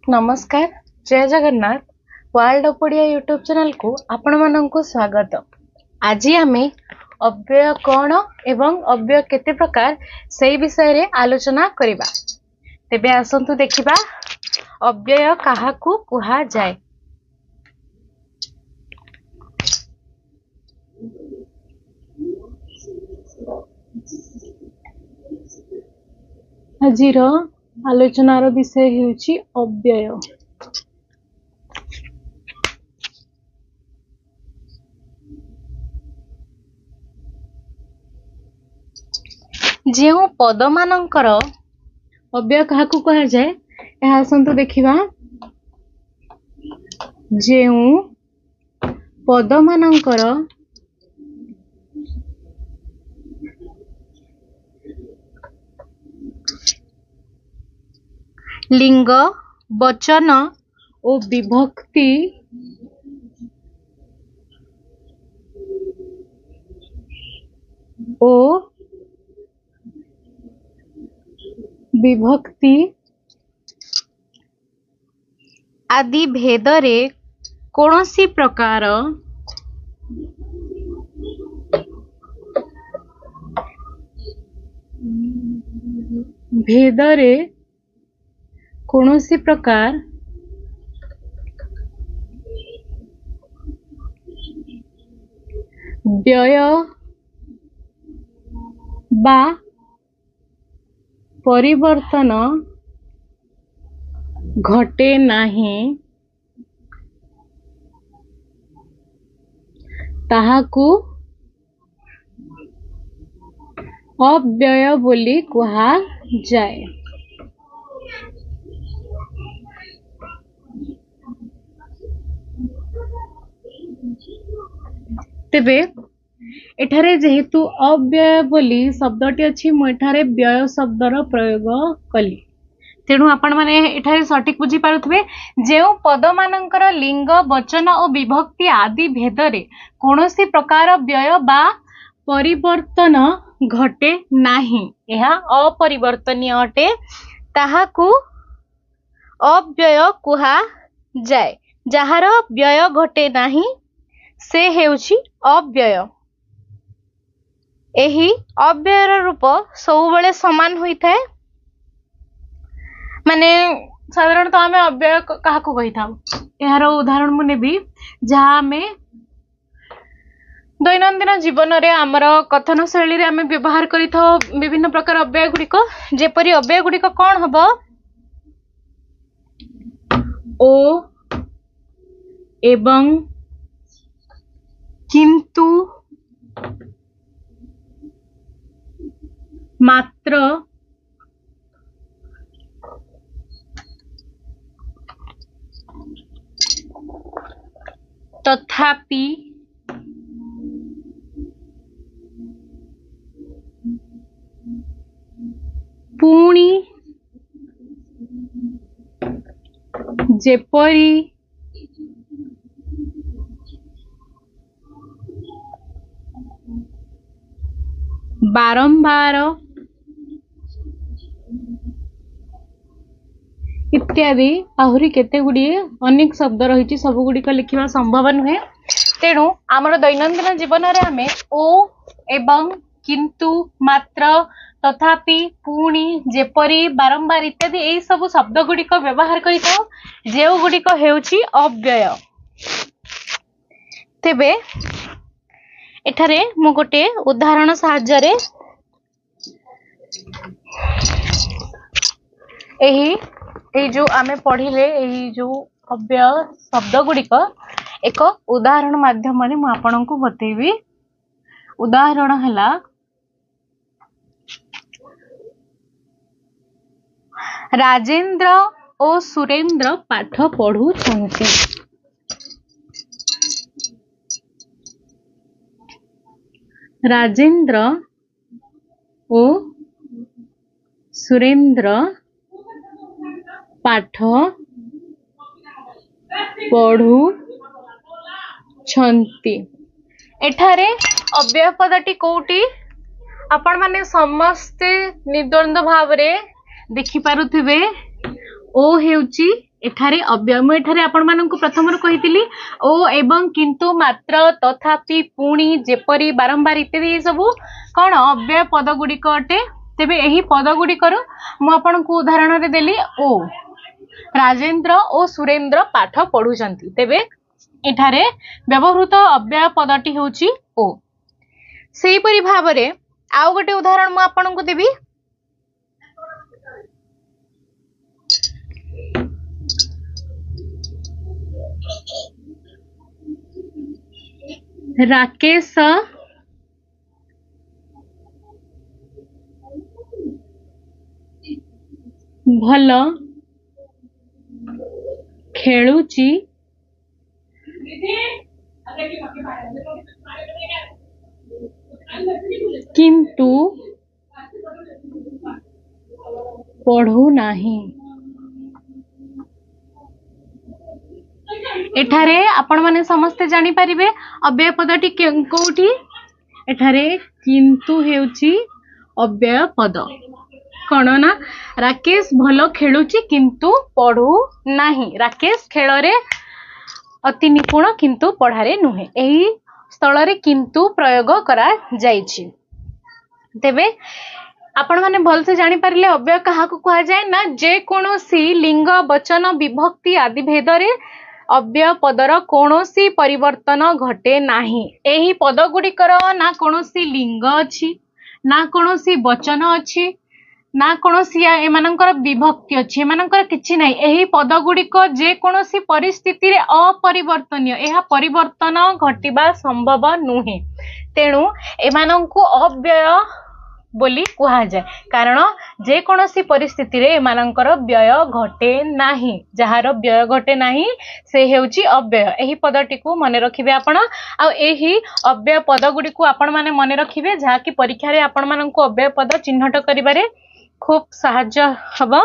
नमस्कार, जय Jagannath. World of Odia YouTube channel को आपण मानक स्वागत। आज आम अव्यय कौन एवं अव्यय केते प्रकार से विषय रे आलोचना करिबा। तेबे आसंतु देखिबा अव्यय काहाकू कुहा जाय। आजिर आलोचनार विषय हेउची अव्यय। जेउ पद मानकर अव्यय काहाकू कहा जाए यह आसंतु देखिबा। जेउ पद मानकर लिंग वचन और विभक्ति आदि भेदरे कौनसी प्रकार व्यय बा परिवर्तन घटे नाही ताहाकू अव्यय बोली कुहा जाए। तेबे एठारे जेहेतु अव्यय बोली शब्दटी अच्छी मुठारे व्यय शब्दर प्रयोग कली तेणु आपण माने एठारे सठिक बुझी पारुथबे। जेउ पद मानकर लिंग वचन और विभक्ति आदि भेदरे कौनसी प्रकार व्यय बा परिवर्तन घटे नाही यह अपरिवर्तनीय अटे ताहाकू अव्यय कुहा जाए। जहार व्यय घटे नाही से हेउची अव्यय। एही अव्ययर रूप सबुबले समान होई थाए। माने साधारणतः आम अव्यय काहाकू कही था। यार उदाहरण मु नेबी जहाँ आम दैनंदिन जीवन रे आमर कथन शैली रे आम व्यवहार करि थाओ विभिन्न प्रकार अव्यय गुड़िक। जेपरि अव्यय गुड़िक कौन हबो ओ एवं किंतु मात्र तथापि पुणी जेपरी बारंबार इत्यादि आहुरी केते गुड़िए अनेक शब्द रही सब गुड़िक लिखा संभव नुहे। तेणु आमर दैनंदिन जीवन रे आमे ओ एवं किंतु मात्र तथापि पुणी जेपरी बारंबार इत्यादि यही सब शब्द गुड़िक व्यवहार करिथाओ जेउ गुड़िक हेउची अव्यय। तेबे एठारे मु गोटे उदाहरण साहाय्य रे एही जो आमे पढ़िले एही जो अव्यय शब्द गुड़िक एक उदाहरण माध्यम रे मु आपनकु बतेबी। उदाहरण हला राजेंद्र और सुरेंद्र पाठ पढ़ुछंती। राजेंद्र और सुरेंद्र पाठ पढ़ुछंती। एठारे अव्यय पदटी कोउटी आपण माने समस्ते निर्द्वंद भाव रे देखि पारुथिबे। ओ हेउची एठारे अव्यय मु एठारे आपण माननकु प्रथमरु कहितिली ओ एवं किंतु मात्र तथापि पुणी जेपरी बारंबार इत्यादि सबु कौन अव्यय पद गुड़िक अटे। तेबे एही पद गुड़िकर मु आपनकु उदाहरण रे देली ओ राजेंद्र और सुरेंद्र पाठ पढ़ुचंती। तेबे एठारे व्यवहृत अव्यय पदटी होची ओ। सेही परि भाबरे आउ गोटे उदाहरण मु आपनकु देबी। राकेश भल खेलुची किंतु पढ़ू नाही। एठारे आपण माने समस्ते जानी परिबे अव्यय पदटी कोठी। एठारे किंतु हेउची अव्यय पद कौन ना राकेश भल खेलुची किंतु पढ़ू नाही। राकेश खेल रे अति निपुण किंतु पढ़ारे नुहे एही स्थल रे किंतु प्रयोग करा जाइछि। तेबे आपण माने भल से जानी पारिले अव्यय कहा को कहा जाए ना जे कोनोसी लिंग वचन विभक्ति आदि भेद रे अव्यय पदर कोनोसी परिवर्तन घटे नाही। एही पद गुड़िकर ना कोनोसी लिंग अछि ना कोनोसी वचन अछि ना कोनोसी एमानकर विभक्ति अछि एमानकर किछि नाही। एही पद गुड़िक जे कोनोसी परिस्थिति रे अपरिवर्तनीय एहा परिवर्तन घटिबा संभव नुहे तेणु एमानंकु अव्यय बोली कुहा जाए कारण जे कोनोसी परिस्थिति रे एमानंकर व्यय घटे नाही। जहार व्यय घटे नाही से हेउची अव्यय। एही पदटी को मने रखिबे आपण आ एही अव्यय पद गुडी को आपण माने मने रखिबे जहा कि परीक्षा रे आपण मानंकु अव्यय पद चिन्हट करिबारे खूब सहाय्य हबो।